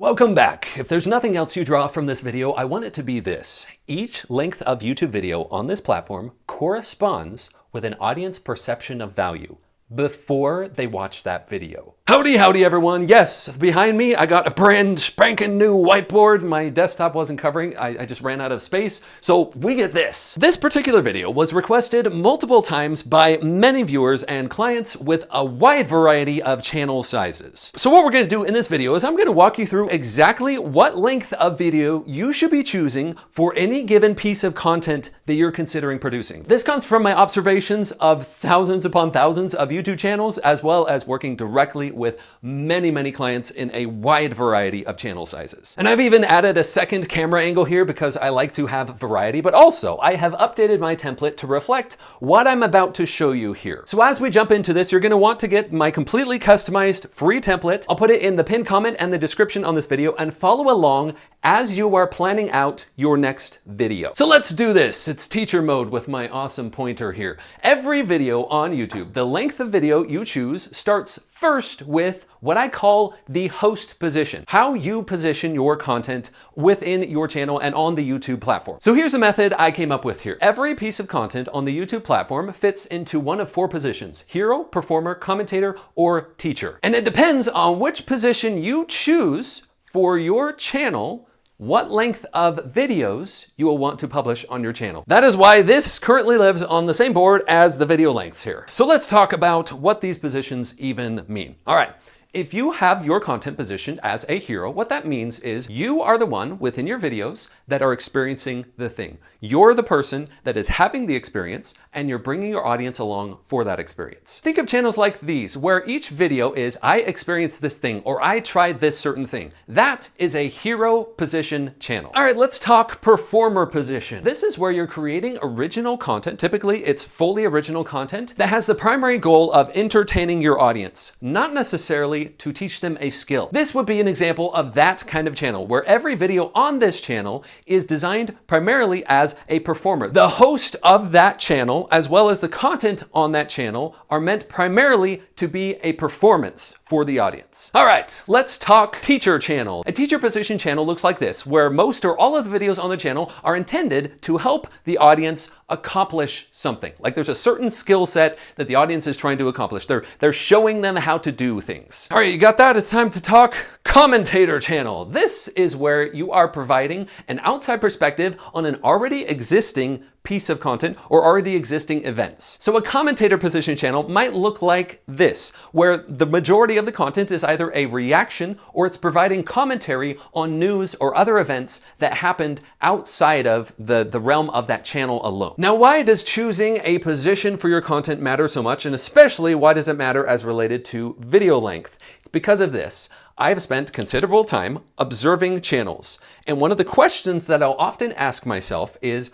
Welcome back. If there's nothing else you draw from this video, I want it to be this. Each length of YouTube video on this platform corresponds with an audience perception of value before they watch that video. Howdy everyone. Yes, behind me I got a brand spanking new whiteboard. My desktop wasn't covering. I just ran out of space. So we get this. This particular video was requested multiple times by many viewers and clients with a wide variety of channel sizes. So what we're going to do in this video is I'm going to walk you through exactly what length of video you should be choosing for any given piece of content that you're considering producing. This comes from my observations of thousands upon thousands of YouTube channels, as well as working directly with many clients in a wide variety of channel sizes. And I've even added a second camera angle here because I like to have variety, but also I have updated my template to reflect what I'm about to show you here. So as we jump into this, you're going to want to get my completely customized free template. I'll put it in the pinned comment and the description on this video, and follow along as you are planning out your next video. So let's do this. It's teacher mode with my awesome pointer here. Every video on YouTube, the length of video you choose starts first with what I call the host position, how you position your content within your channel and on the YouTube platform. So here's a method I came up with here. Every piece of content on the YouTube platform fits into one of four positions: hero, performer, commentator, or teacher. And it depends on which position you choose for your channel what length of videos you will want to publish on your channel. That is why this currently lives on the same board as the video lengths here. So let's talk about what these positions even mean. All right. If you have your content positioned as a hero, what that means is you are the one within your videos that are experiencing the thing. You're the person that is having the experience, and you're bringing your audience along for that experience. Think of channels like these, where each video is, I experienced this thing, or I tried this certain thing. That is a hero position channel. All right, let's talk performer position. This is where you're creating original content. Typically, it's fully original content that has the primary goal of entertaining your audience, not necessarily to teach them a skill. This would be an example of that kind of channel, where every video on this channel is designed primarily as a performer. The host of that channel, as well as the content on that channel, are meant primarily to be a performance for the audience. All right, let's talk teacher channel. A teacher position channel looks like this, where most or all of the videos on the channel are intended to help the audience accomplish something. Like there's a certain skill set that the audience is trying to accomplish. They're showing them how to do things. All right, you got that? It's time to talk commentator channel. This is where you are providing an outside perspective on an already existing piece of content or already existing events. So a commentator position channel might look like this, where the majority of the content is either a reaction or it's providing commentary on news or other events that happened outside of the realm of that channel alone. Now, why does choosing a position for your content matter so much? And especially, why does it matter as related to video length? It's because of this. I've spent considerable time observing channels. And one of the questions that I'll often ask myself is,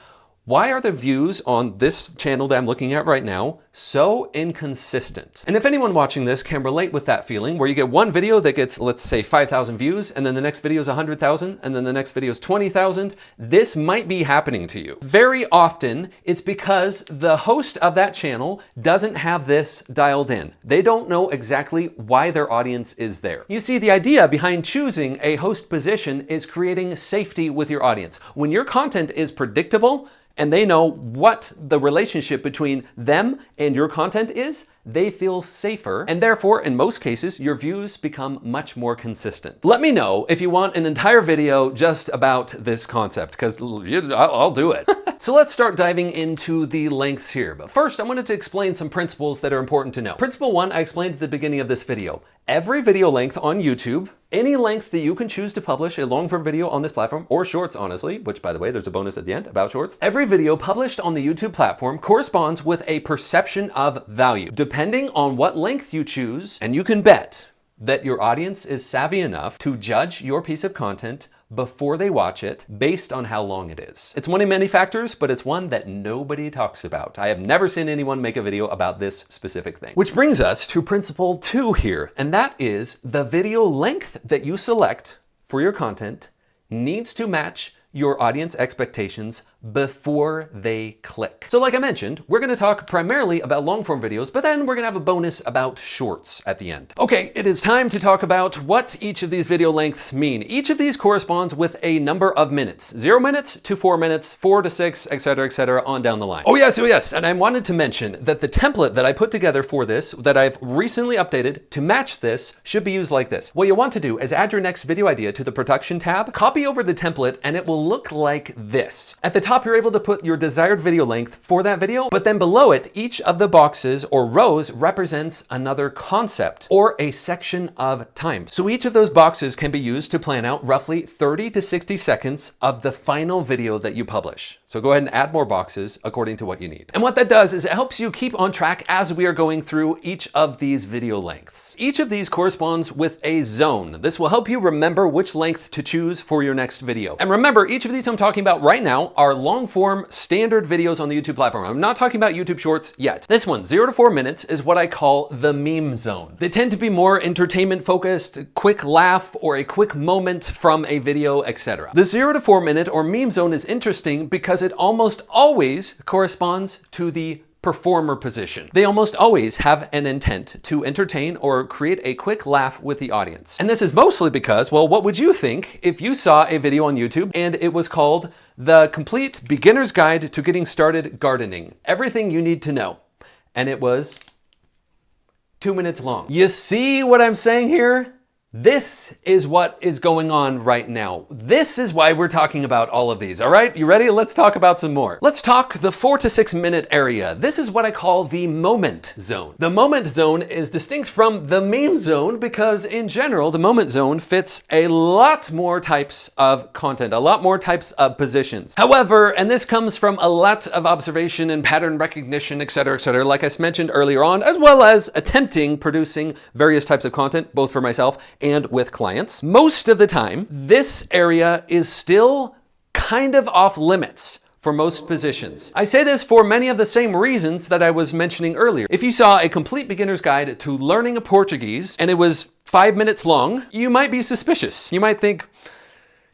why are the views on this channel that I'm looking at right now so inconsistent? And if anyone watching this can relate with that feeling, where you get one video that gets, let's say, 5,000 views, and then the next video is 100,000, and then the next video is 20,000, this might be happening to you. Very often, it's because the host of that channel doesn't have this dialed in. They don't know exactly why their audience is there. You see, the idea behind choosing a host position is creating safety with your audience. When your content is predictable, and they know what the relationship between them and your content is, they feel safer, and therefore, in most cases, your views become much more consistent. Let me know if you want an entire video just about this concept, because I'll do it. So let's start diving into the lengths here. But first, I wanted to explain some principles that are important to know. Principle one, I explained at the beginning of this video. Every video length on YouTube, any length that you can choose to publish a long form video on this platform, or shorts, honestly, which by the way, there's a bonus at the end about shorts. Every video published on the YouTube platform corresponds with a perception of value. Depending on what length you choose, and you can bet that your audience is savvy enough to judge your piece of content before they watch it based on how long it is. It's one of many factors, but it's one that nobody talks about. I have never seen anyone make a video about this specific thing. Which brings us to principle 2 here, and that is the video length that you select for your content needs to match your audience expectations before they click. So like I mentioned, we're gonna talk primarily about long form videos, but then we're gonna have a bonus about shorts at the end. Okay, it is time to talk about what each of these video lengths mean. Each of these corresponds with a number of minutes, 0 minutes to 4 minutes, 4 to 6, etc., on down the line. Oh yes, and I wanted to mention that the template that I put together for this, that I've recently updated to match this, should be used like this. What you want to do is add your next video idea to the production tab, copy over the template, and it will look like this. At the top, you're able to put your desired video length for that video, but then below it, each of the boxes or rows represents another concept or a section of time. So each of those boxes can be used to plan out roughly 30 to 60 seconds of the final video that you publish. So go ahead and add more boxes according to what you need. And what that does is it helps you keep on track as we are going through each of these video lengths. Each of these corresponds with a zone. This will help you remember which length to choose for your next video. And remember, each of these I'm talking about right now are long form standard videos on the YouTube platform. I'm not talking about YouTube Shorts yet. This one, 0 to 4 minutes, is what I call the meme zone. They tend to be more entertainment focused, quick laugh, or a quick moment from a video, etc. The 0 to 4 minute or meme zone is interesting because it almost always corresponds to the performer position. They almost always have an intent to entertain or create a quick laugh with the audience. And this is mostly because, well, what would you think if you saw a video on YouTube and it was called The Complete Beginner's Guide to Getting Started Gardening? Everything you need to know. And it was 2 minutes long. You see what I'm saying here? This is what is going on right now. This is why we're talking about all of these, all right? You ready? Let's talk about some more. Let's talk the 4 to 6 minute area. This is what I call the moment zone. The moment zone is distinct from the meme zone because in general, the moment zone fits a lot more types of content, a lot more types of positions. However, and this comes from a lot of observation and pattern recognition, etc., like I mentioned earlier on, as well as producing various types of content, both for myself and with clients. Most of the time, this area is still kind of off limits for most positions. I say this for many of the same reasons that I was mentioning earlier. If you saw a complete beginner's guide to learning Portuguese and it was 5 minutes long, you might be suspicious. You might think,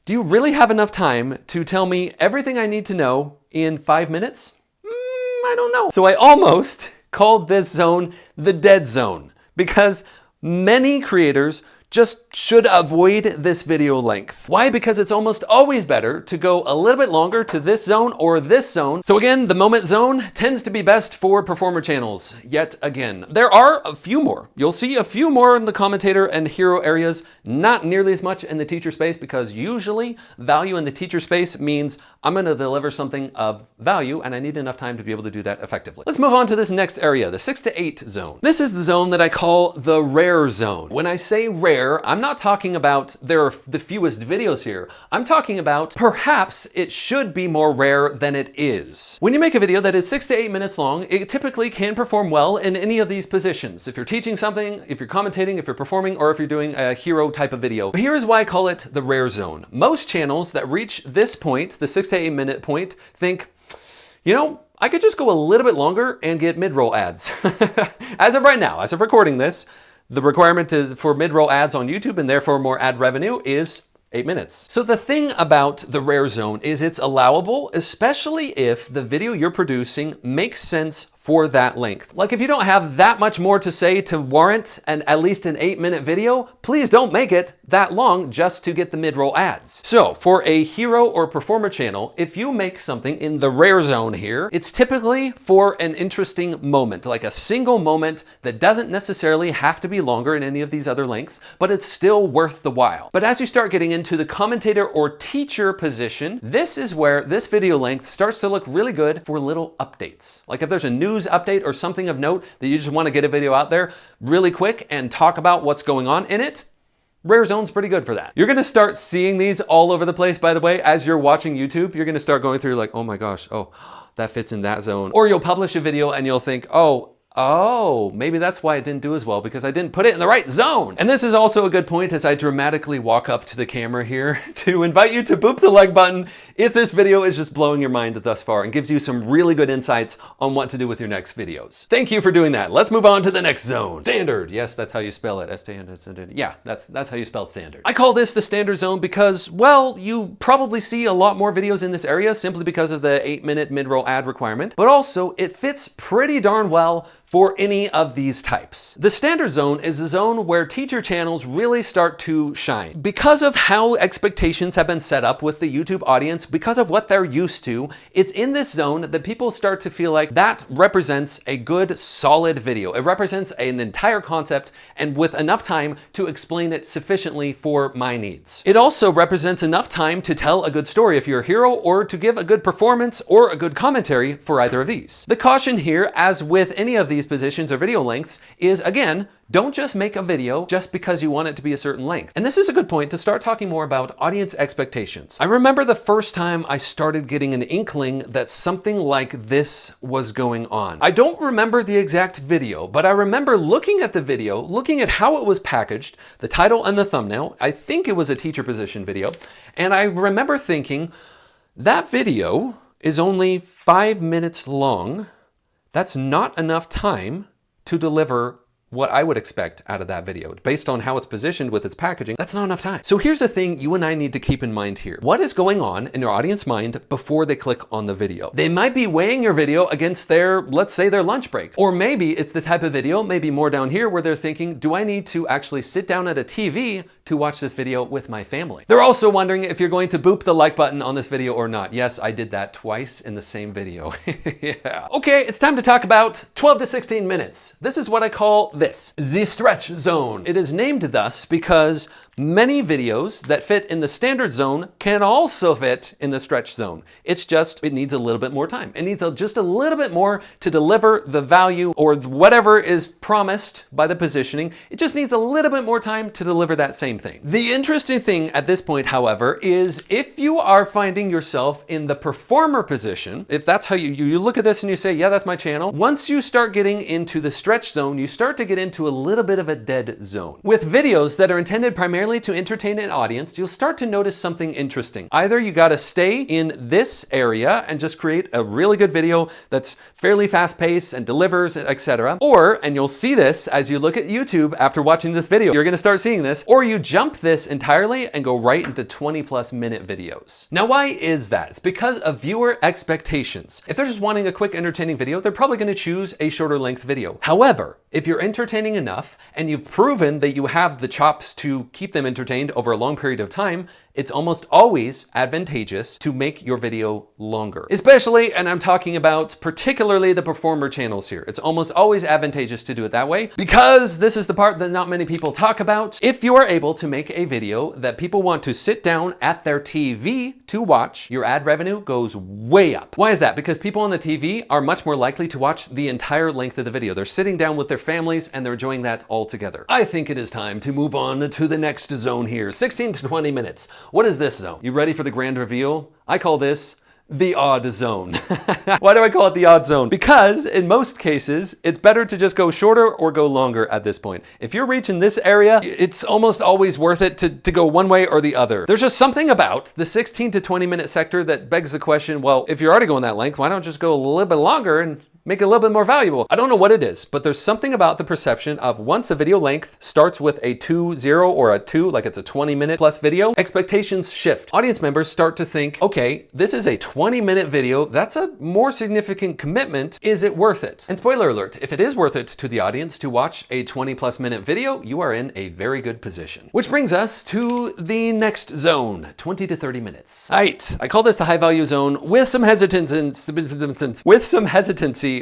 do you really have enough time to tell me everything I need to know in 5 minutes? I don't know. So I almost called this zone the dead zone because many creators just should avoid this video length. Why? Because it's almost always better to go a little bit longer to this zone or this zone. So again, the moment zone tends to be best for performer channels. Yet again, there are a few more. You'll see a few more in the commentator and hero areas, not nearly as much in the teacher space because usually value in the teacher space means I'm gonna deliver something of value and I need enough time to be able to do that effectively. Let's move on to this next area, the 6 to 8 zone. This is the zone that I call the rare zone. When I say rare, I'm not talking about there are the fewest videos here. I'm talking about perhaps it should be more rare than it is. When you make a video that is 6 to 8 minutes long, it typically can perform well in any of these positions. If you're teaching something, if you're commentating, if you're performing, or if you're doing a hero type of video. But here's why I call it the rare zone. Most channels that reach this point, the 6 to 8 minute point, think, you know, I could just go a little bit longer and get mid-roll ads. As of right now, as of recording this, the requirement for mid-roll ads on YouTube and therefore more ad revenue is 8 minutes. So the thing about the rare zone is it's allowable, especially if the video you're producing makes sense for that length. Like if you don't have that much more to say to warrant at least an 8-minute video, please don't make it that long just to get the mid-roll ads. So for a hero or performer channel, if you make something in the rare zone here, it's typically for an interesting moment, like a single moment that doesn't necessarily have to be longer in any of these other lengths, but it's still worth the while. But as you start getting into the commentator or teacher position, this is where this video length starts to look really good for little updates. Like if there's a news update or something of note that you just want to get a video out there really quick and talk about what's going on in it, rare zone's pretty good for that. You're gonna start seeing these all over the place, by the way, as you're watching YouTube. You're gonna start going through like, oh my gosh, oh, that fits in that zone. Or you'll publish a video and you'll think, oh, Oh, maybe that's why it didn't do as well, because I didn't put it in the right zone. And this is also a good point as I dramatically walk up to the camera here to invite you to boop the like button if this video is just blowing your mind thus far and gives you some really good insights on what to do with your next videos. Thank you for doing that. Let's move on to the next zone. Standard. Yes, that's how you spell it. S-T-A-N-D-A-R-D. Yeah, that's how you spell standard. I call this the standard zone because, well, you probably see a lot more videos in this area simply because of the 8-minute mid-roll ad requirement, but also it fits pretty darn well for any of these types. The standard zone is a zone where teacher channels really start to shine. Because of how expectations have been set up with the YouTube audience, because of what they're used to, it's in this zone that people start to feel like that represents a good, solid video. It represents an entire concept and with enough time to explain it sufficiently for my needs. It also represents enough time to tell a good story if you're a hero, or to give a good performance or a good commentary for either of these. The caution here, as with any of these positions or video lengths, is again, don't just make a video just because you want it to be a certain length. And this is a good point to start talking more about audience expectations. I remember the first time I started getting an inkling that something like this was going on. I don't remember the exact video, but I remember looking at the video, looking at how it was packaged, the title and the thumbnail. I think it was a teacher position video. And I remember thinking, that video is only 5 minutes long. That's not enough time to deliver what I would expect out of that video. Based on how it's positioned with its packaging, that's not enough time. So here's the thing you and I need to keep in mind here. What is going on in your audience mind before they click on the video? They might be weighing your video against their, let's say, their lunch break. Or maybe it's the type of video, maybe more down here, where they're thinking, do I need to actually sit down at a TV to watch this video with my family? They're also wondering if you're going to boop the like button on this video or not. Yes, I did that twice in the same video. Yeah. Okay, it's time to talk about 12 to 16 minutes. This is what I call this, the stretch zone. It is named thus because many videos that fit in the standard zone can also fit in the stretch zone. It's just, it needs a little bit more time. It needs just a little bit more to deliver the value or whatever is promised by the positioning. It just needs a little bit more time to deliver that same thing. The interesting thing at this point, however, is if you are finding yourself in the performer position, if that's how you look at this and you say, yeah, that's my channel. Once you start getting into the stretch zone, you start to get into a little bit of a dead zone. With videos that are intended primarily to entertain an audience, you'll start to notice something interesting. Either you gotta stay in this area and just create a really good video that's fairly fast-paced and delivers, etc. Or, and you'll see this as you look at YouTube after watching this video, you're gonna start seeing this, or you jump this entirely and go right into 20+ minute videos. Now, why is that? It's because of viewer expectations. If they're just wanting a quick entertaining video, they're probably gonna choose a shorter length video. However, if you're entertaining enough and you've proven that you have the chops to keep them entertained over a long period of time, it's almost always advantageous to make your video longer. Especially, and I'm talking about particularly the performer channels here. It's almost always advantageous to do it that way because this is the part that not many people talk about. If you are able to make a video that people want to sit down at their TV to watch, your ad revenue goes way up. Why is that? Because people on the TV are much more likely to watch the entire length of the video. They're sitting down with their families and they're enjoying that all together. I think it is time to move on to the next zone here, 16 to 20 minutes. What is this zone? You ready for the grand reveal? I call this the odd zone. Why do I call it the odd zone? Because in most cases, it's better to just go shorter or go longer at this point. If you're reaching this area, it's almost always worth it to go one way or the other. There's just something about the 16 to 20 minute sector that begs the question, well, if you're already going that length, why don't you just go a little bit longer and make it a little bit more valuable? I don't know what it is, but there's something about the perception of once a video length starts with a 2.0 or a 2, like it's a 20-minute plus video, expectations shift. Audience members start to think, okay, this is a 20-minute video. That's a more significant commitment. Is it worth it? And spoiler alert, if it is worth it to the audience to watch a 20+ minute video, you are in a very good position. Which brings us to the next zone, 20 to 30 minutes. All right, I call this the high value zone with some hesitancy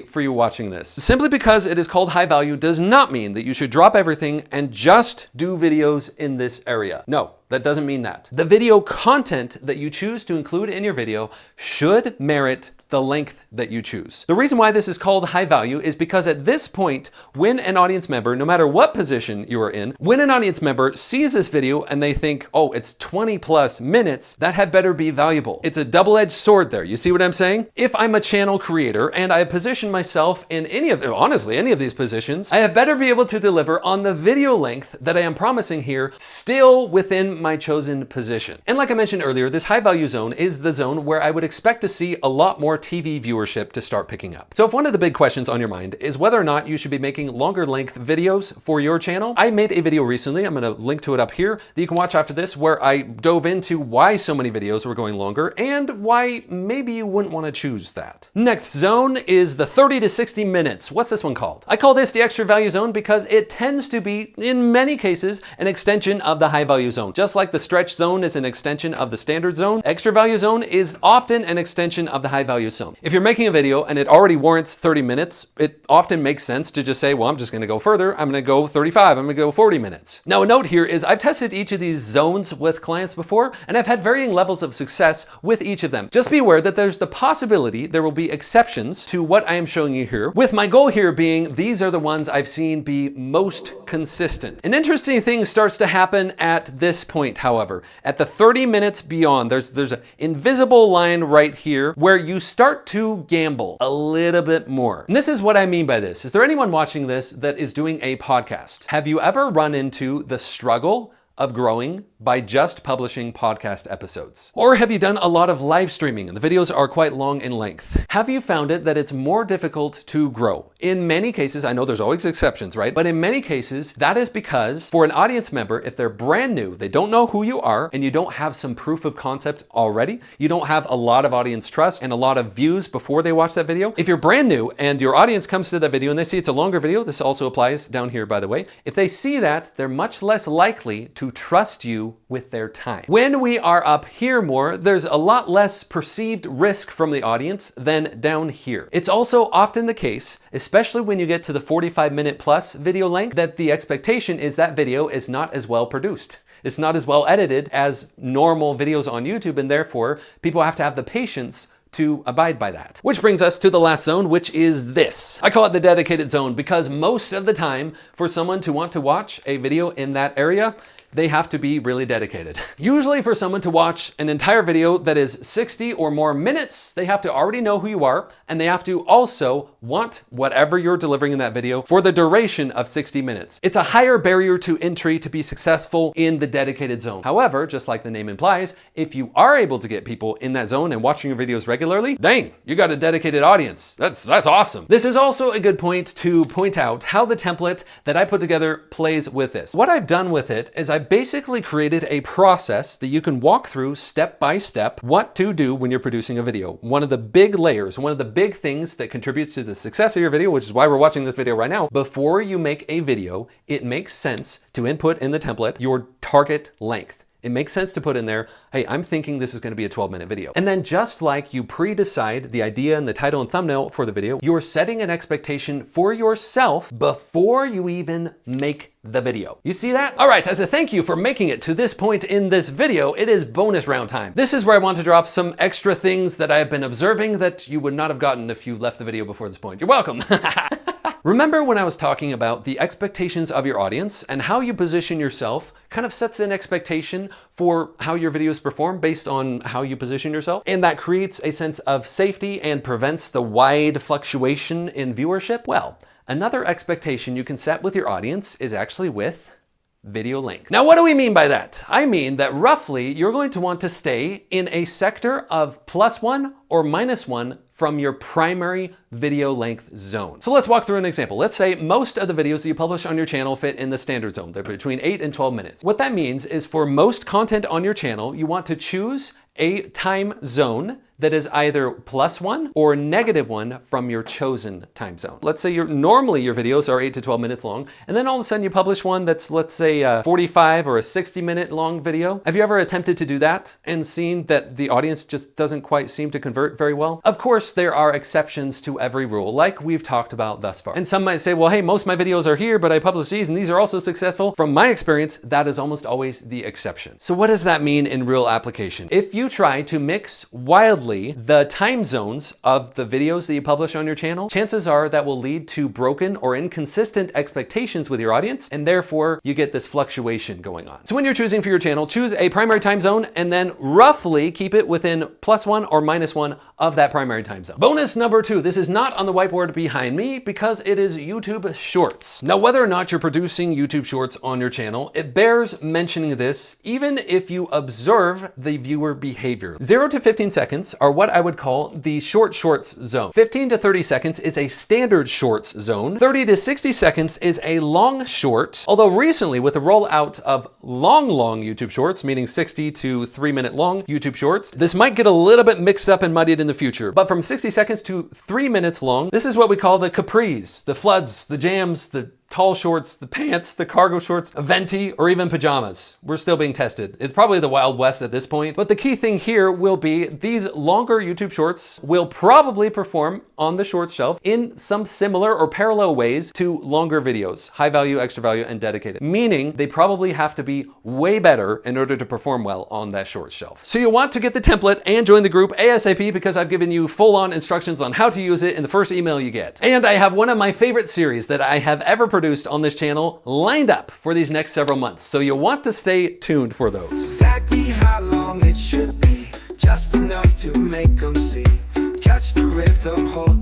for you watching this. Simply because it is called high value does not mean that you should drop everything and just do videos in this area. No, that doesn't mean that. The video content that you choose to include in your video should merit the length that you choose. The reason why this is called high value is because at this point, when an audience member, no matter what position you are in, when an audience member sees this video and they think, oh, it's 20 plus minutes, that had better be valuable. It's a double-edged sword there. You see what I'm saying? If I'm a channel creator and I position myself in any of these positions, I have better be able to deliver on the video length that I am promising here, still within my chosen position. And like I mentioned earlier, this high value zone is the zone where I would expect to see a lot more TV viewership to start picking up. So if one of the big questions on your mind is whether or not you should be making longer length videos for your channel, I made a video recently, I'm gonna link to it up here, that you can watch after this, where I dove into why so many videos were going longer and why maybe you wouldn't wanna choose that. Next zone is the 30 to 60 minutes. What's this one called? I call this the extra value zone because it tends to be, in many cases, an extension of the high value zone. Just like the stretch zone is an extension of the standard zone, extra value zone is often an extension of the high value zone. If you're making a video and it already warrants 30 minutes, it often makes sense to just say, well, I'm just gonna go further. I'm gonna go 35, I'm gonna go 40 minutes. Now a note here is I've tested each of these zones with clients before, and I've had varying levels of success with each of them. Just be aware that there's the possibility there will be exceptions to what I am showing you here, with my goal here being these are the ones I've seen be most consistent. An interesting thing starts to happen at this point, however. At the 30 minutes beyond, there's an invisible line right here where you start to gamble a little bit more. And this is what I mean by this. Is there anyone watching this that is doing a podcast? Have you ever run into the struggle of growing by just publishing podcast episodes? Or have you done a lot of live streaming and the videos are quite long in length? Have you found it that it's more difficult to grow? In many cases, I know there's always exceptions, right? But in many cases, that is because for an audience member, if they're brand new, they don't know who you are, and you don't have some proof of concept already, you don't have a lot of audience trust and a lot of views before they watch that video. If you're brand new and your audience comes to that video and they see it's a longer video, this also applies down here, by the way. If they see that, they're much less likely to trust you with their time. When we are up here more, there's a lot less perceived risk from the audience than down here. It's also often the case, especially when you get to the 45-minute plus video length, that the expectation is that video is not as well produced. It's not as well edited as normal videos on YouTube, and therefore people have to have the patience to abide by that. Which brings us to the last zone, which is this. I call it the dedicated zone because most of the time, for someone to want to watch a video in that area, they have to be really dedicated. Usually for someone to watch an entire video that is 60 or more minutes, they have to already know who you are, and they have to also want whatever you're delivering in that video for the duration of 60 minutes. It's a higher barrier to entry to be successful in the dedicated zone. However, just like the name implies, if you are able to get people in that zone and watching your videos regularly, dang, you got a dedicated audience. That's awesome. This is also a good point to point out how the template that I put together plays with this. What I've done with it is I basically created a process that you can walk through step by step what to do when you're producing a video. One of the big layers, one of the big things that contributes to the success of your video, which is why we're watching this video right now, before you make a video, it makes sense to input in the template your target length. It makes sense to put in there, hey, I'm thinking this is going to be a 12-minute video. And then just like you pre-decide the idea and the title and thumbnail for the video, you're setting an expectation for yourself before you even make the video. You see that? All right, as a thank you for making it to this point in this video, it is bonus round time. This is where I want to drop some extra things that I have been observing that you would not have gotten if you left the video before this point. You're welcome. Remember when I was talking about the expectations of your audience and how you position yourself kind of sets an expectation for how your videos perform based on how you position yourself? And that creates a sense of safety and prevents the wide fluctuation in viewership? Well, another expectation you can set with your audience is actually with video length. Now, what do we mean by that? I mean that roughly you're going to want to stay in a sector of +1 or -1 from your primary video length zone. So let's walk through an example. Let's say most of the videos that you publish on your channel fit in the standard zone. They're between 8 and 12 minutes. What that means is for most content on your channel, you want to choose a time zone that is either +1 or -1 from your chosen time zone. Let's say normally your videos are 8 to 12 minutes long, and then all of a sudden you publish one that's, let's say, a 45 or a 60-minute long video. Have you ever attempted to do that and seen that the audience just doesn't quite seem to convert very well? Of course, there are exceptions to every rule, like we've talked about thus far. And some might say, well, hey, most of my videos are here, but I publish these, and these are also successful. From my experience, that is almost always the exception. So what does that mean in real application? If you you try to mix wildly the time zones of the videos that you publish on your channel, chances are that will lead to broken or inconsistent expectations with your audience, and therefore you get this fluctuation going on. So when you're choosing for your channel, choose a primary time zone and then roughly keep it within +1 or -1 of that primary time zone. Bonus number 2, this is not on the whiteboard behind me because it is YouTube Shorts. Now, whether or not you're producing YouTube Shorts on your channel, it bears mentioning this even if you observe the viewer behavior. 0 to 15 seconds are what I would call the shorts zone. 15 to 30 seconds is a standard shorts zone. 30 to 60 seconds is a long short. Although recently with the rollout of long YouTube Shorts, meaning 60 to 3-minute long YouTube Shorts, this might get a little bit mixed up and muddied in the future. But from 60 seconds to 3 minutes long, this is what we call the capris, the floods, the jams, the tall shorts, the pants, the cargo shorts, a venti, or even pajamas. We're still being tested. It's probably the Wild West at this point, but the key thing here will be these longer YouTube Shorts will probably perform on the shorts shelf in some similar or parallel ways to longer videos, high value, extra value, and dedicated, meaning they probably have to be way better in order to perform well on that shorts shelf. So you'll want to get the template and join the group ASAP because I've given you full-on instructions on how to use it in the first email you get. And I have one of my favorite series that I have ever produced on this channel lined up for these next several months. So you'll want to stay tuned for those. Exactly how long it should be, just enough to make them see. Catch the rhythm, hold